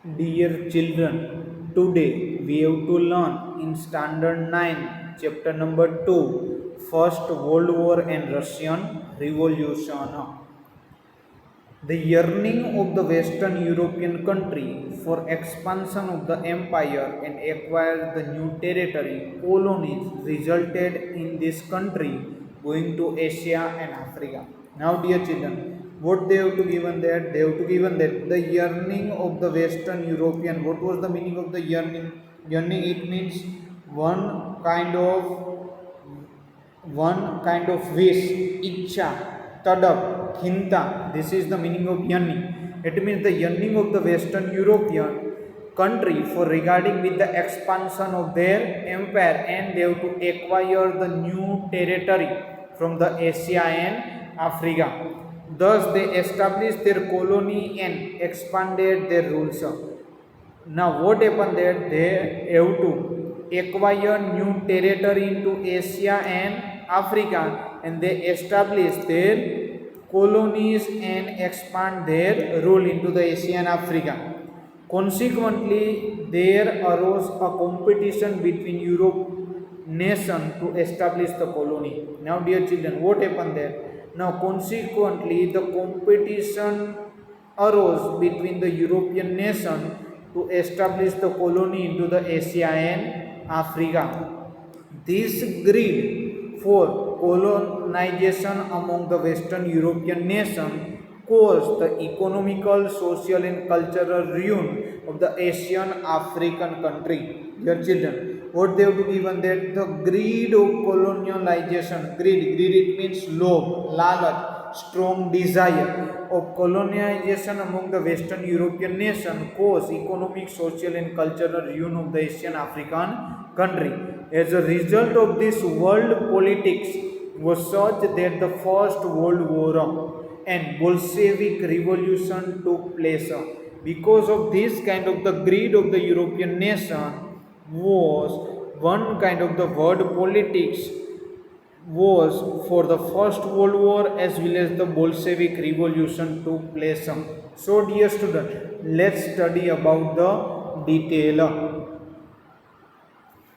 Dear children, today we have to learn in Standard 9, Chapter number 2, First World War and Russian Revolution. The yearning of the Western European country for expansion of the empire and acquire the new territory, colonies resulted in this country going to Asia and Africa. Now, dear children, what they have to given there? They have to given that the yearning of the Western European. What was the meaning of the yearning? Yearning, it means one kind of wish, icha, tadap, chinta. This is the meaning of yearning. It means the yearning of the Western European country for regarding with the expansion of their empire, and they have to acquire the new territory from the Asia and Africa. Thus they established their colony and expanded their rules. Now what happened there? They have to acquire new territory into Asia and Africa, and they establish their colonies and expand their rule into the Asia and Africa. Consequently, there arose a competition between Europe nation to establish the colony. Now, dear children, what happened there? Now, consequently, the competition arose between the European nation to establish the colony into the Asia and Africa. This greed for colonization among the Western European nations caused the economical, social, and cultural ruin of the Asian African country. Dear children, what they have to given that the greed of colonialization, greed it means love, lalach, strong desire of colonization among the Western European nation caused economic, social, and cultural ruin of the Asian African country. As a result of this, world politics was such that the First World War and Bolshevik Revolution took place. Because of this kind of the greed of the European nation was one kind of the world politics was for the First World War as well as the Bolshevik Revolution took place. So dear student, let's study about the detail.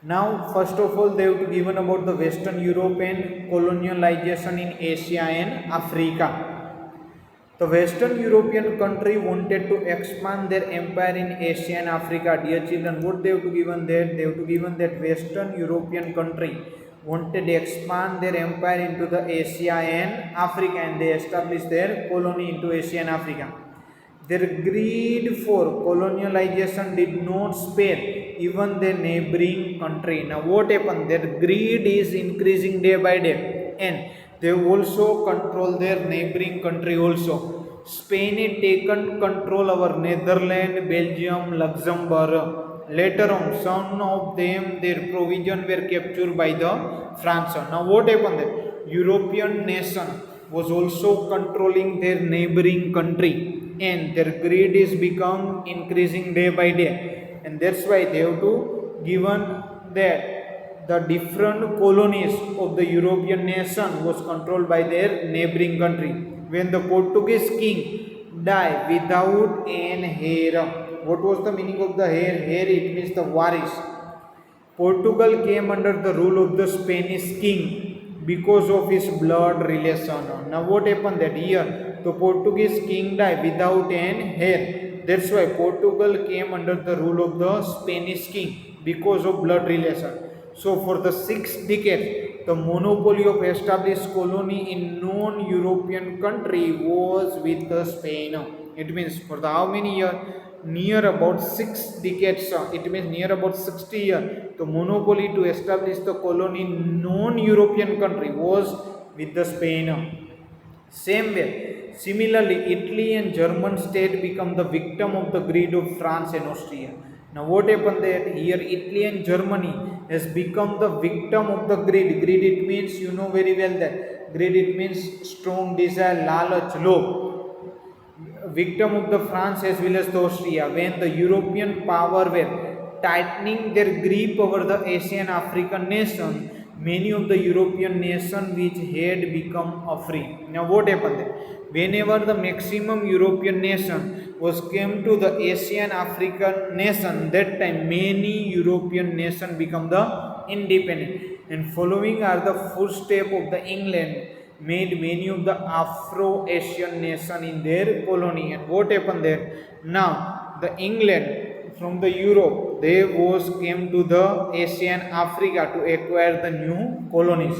Now, first of all, they have to given about the Western European colonialization in Asia and Africa. The Western European country wanted to expand their empire in Asia and Africa. Dear children, what they have to given there? They have to given that Western European country wanted to expand their empire into the Asia and Africa, and they established their colony into Asia and Africa. Their greed for colonialization did not spare even their neighboring country. Now what happened? Their greed is increasing day by day, and they also control their neighboring country also. Spain had taken control over Netherlands, Belgium, Luxembourg. Later on, some of them, their provision were captured by the France. Now what happened there? European nation was also controlling their neighboring country, and their greed is become increasing day by day, and that's why they have to given that the different colonies of the European nation was controlled by their neighboring country. When the Portuguese king died without an heir, what was the meaning of the heir? Heir, it means the waris. Portugal came under the rule of the Spanish king because of his blood relation. Now what happened that year? The Portuguese king died without an heir. That's why Portugal came under the rule of the Spanish king because of blood relation. So for the 6 decades, the monopoly of established colony in non-European country was with the Spain. It means for the how many years? Near about 6 decades. It means near about 60 years. The monopoly to establish the colony in non-European country was with the Spain. Same way, similarly, Italy and German state become the victim of the greed of France and Austria. Now what happened that here Italy and Germany has become the victim of the greed. Greed it means, you know very well that greed it means strong desire, lalach, love. Victim of the France as well as the Austria, when the European power were tightening their grip over the Asian African nation, many of the European nations which had become free. Now what happened there? Whenever the maximum European nation was came to the Asian African nation, that time many European nation become the independent. And following are the footsteps of the England made many of the Afro-Asian nation in their colony. And what happened there? Now the England from the Europe, they was came to the Asian Africa to acquire the new colonies.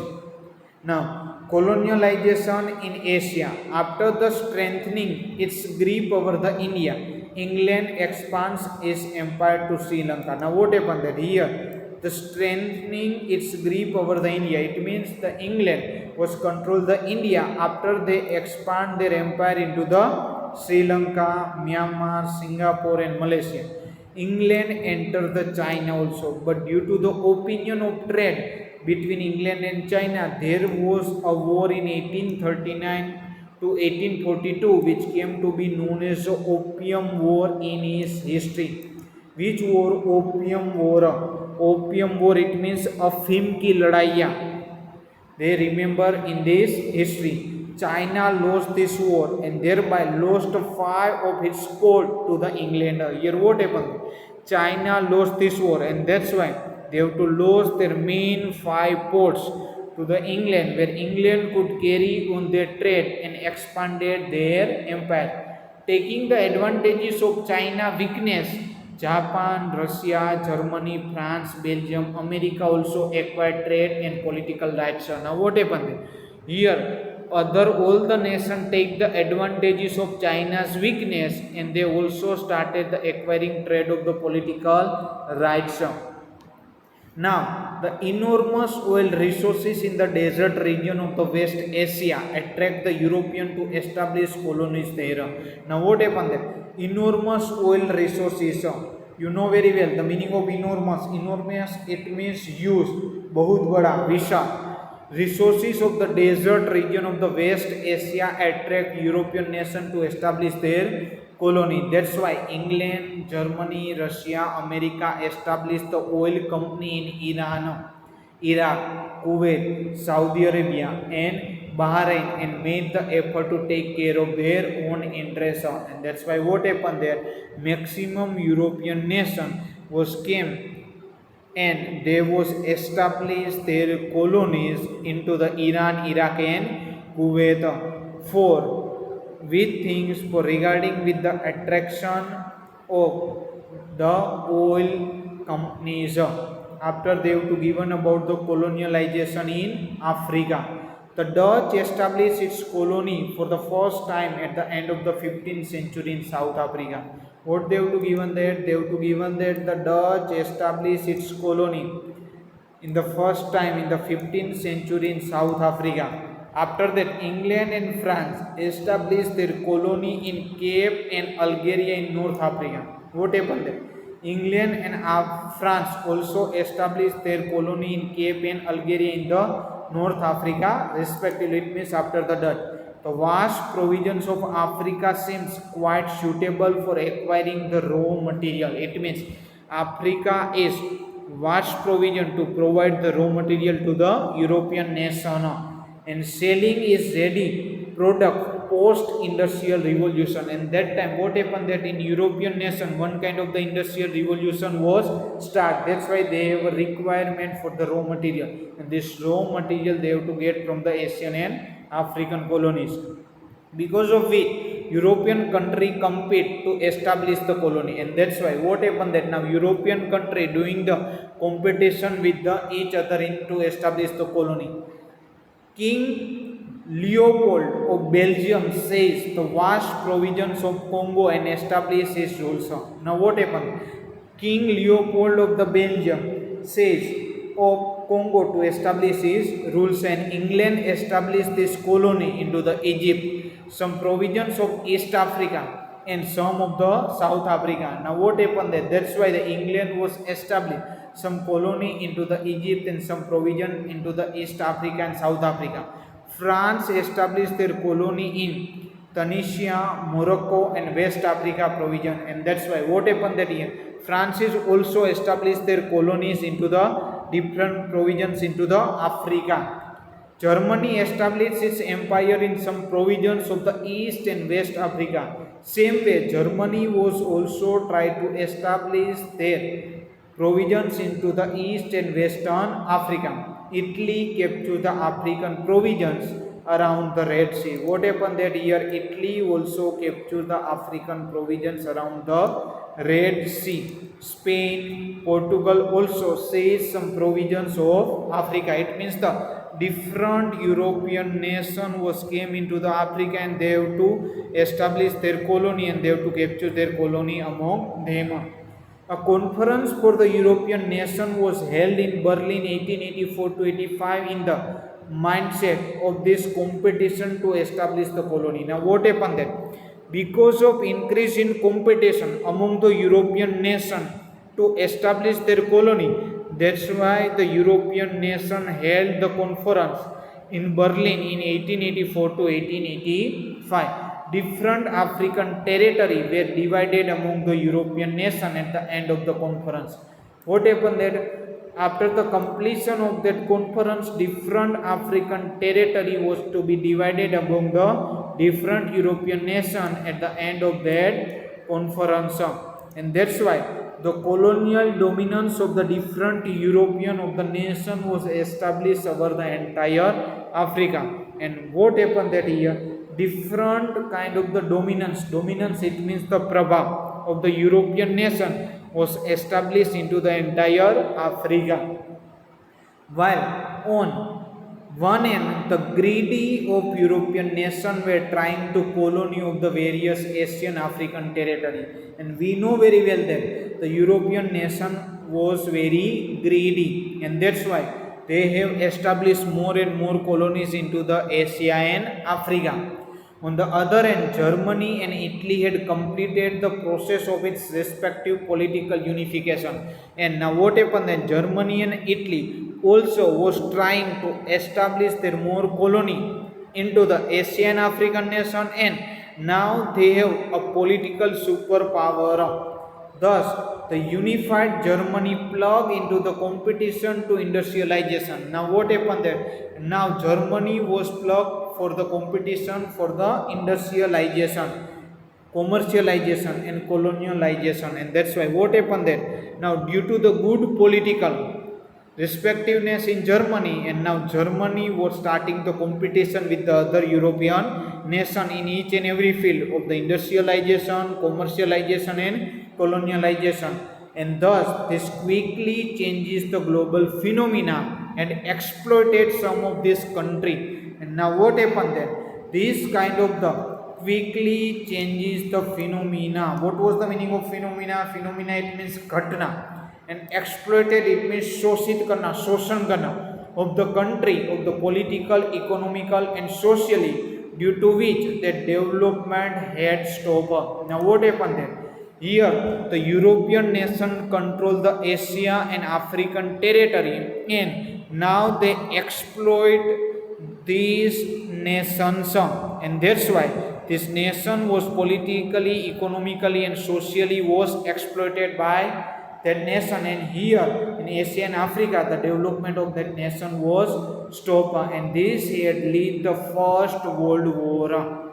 Now, colonialization in Asia. After the strengthening its grip over the India, England expands its empire to Sri Lanka. Now, what happened that here? The strengthening its grip over the India. It means the England was control the India after they expand their empire into the Sri Lanka, Myanmar, Singapore and Malaysia. England entered the China also, but due to the opinion of trade between England and China, there was a war in 1839 to 1842 which came to be known as the Opium War in its history. Which war? Opium War. Opium War, it means अफीम की लड़ाइयाँ. They remember in this history. China lost this war and thereby lost 5 of its port to the England. Here what happened? China lost this war and that's why they have to lose their main 5 ports to the England, where England could carry on their trade and expanded their empire. Taking the advantages of China weakness, Japan, Russia, Germany, France, Belgium, America also acquired trade and political rights. Now what happened? Here all the nations take the advantages of China's weakness and they also started the acquiring trade of the political rights. Now, the enormous oil resources in the desert region of the West Asia attract the European to establish colonies there. Now, what happened there? Enormous oil resources. You know very well the meaning of enormous. Enormous, it means huge, बहुत बड़ा, विशाल. Resources of the desert region of the West Asia attract European nations to establish their colony. That's why England, Germany, Russia, America established the oil company in Iran, Iraq, Kuwait, Saudi Arabia and Bahrain and made the effort to take care of their own interests. And that's why what happened there? Maximum European nation was came and they was established their colonies into the Iran, Iraq and Kuwait for with things for regarding with the attraction of the oil companies. After they have to given about the colonialization in Africa. The Dutch established its colony for the first time at the end of the 15th century in South Africa. What they have to given that? They have to given that the Dutch established its colony in the first time in the 15th century in South Africa. After that, England and France established their colony in Cape and Algeria in North Africa. What happened there? England and France also established their colony in Cape and Algeria in the North Africa respectively. It means after the Dutch. The vast provisions of Africa seems quite suitable for acquiring the raw material. It means Africa is vast provision to provide the raw material to the European nation and selling is ready product post-industrial revolution. And that time what happened that in European nation one kind of the industrial revolution was start. That's why they have a requirement for the raw material and this raw material they have to get from the Asian and African colonies. Because of which European country compete to establish the colony and that's why what happened that now European country doing the competition with the each other in to establish the colony. King Leopold of Belgium says the vast provisions of Congo and established his rules. Now what happened? King Leopold of the Belgium says of Congo to establish his rules and England established this colony into the Egypt, some provisions of East Africa and some of the South Africa. Now what happened there? That's why the England was established some colony into the Egypt and some provision into the East Africa and South Africa. France established their colony in Tunisia, Morocco and West Africa provision and that's why what happened that year France is also established their colonies into the different provisions into the Africa. Germany established its empire in some provinces of the East and West Africa. Same way, Germany was also tried to establish their provisions into the East and Western Africa. Italy captured the African provisions around the Red Sea. What happened that year? Italy also captured the African provisions around the Red Sea. Spain, Portugal also seized some provisions of Africa. It means the different European nation was came into the Africa and they have to establish their colony and they have to capture their colony among them. A conference for the European nation was held in Berlin 1884 to 85 in the mindset of this competition to establish the colony. Now what happened then? Because of increase in competition among the European nation to establish their colony, that's why the European nation held the conference in Berlin in 1884 to 1885. Different African territory were divided among the European nation at the end of the conference. What happened that after the completion of that conference, different African territory was to be divided among the different European nation at the end of that conference. And that's why the colonial dominance of the different European of the nation was established over the entire Africa. And what happened that year? Different kind of the dominance it means the prabha of the European nation was established into the entire Africa, while on one end the greedy of European nation were trying to colony of the various Asian African territory, and we know very well that the European nation was very greedy, and that's why they have established more and more colonies into the Asia and Africa. On the other hand, Germany and Italy had completed the process of its respective political unification. And now what happened then? Germany and Italy also was trying to establish their more colony into the Asian African nation, and now they have a political superpower. Thus, the unified Germany plug into the competition to industrialization. Now what happened there? Now Germany was plugged for the competition for the industrialization, commercialization and colonialization, and that's why what happened there? Now due to the good political respectiveness in Germany, and now Germany was starting the competition with the other European nation in each and every field of the industrialization, commercialization and colonialization, and thus this quickly changes the global phenomena and exploited some of this country. And now what happened then? This kind of the quickly changes the phenomena. What was the meaning of phenomena? Phenomena it means ghatna, and exploited it means shoshit karna, shoshan karna of the country, of the political, economical and socially, due to which the development had stopped. Now what happened then? Here the European nation control the Asia and African territory, and now they exploit these nations, and that's why this nation was politically, economically and socially was exploited by that nation, and here in Asia and Africa the development of that nation was stopped, and this had led the First World War.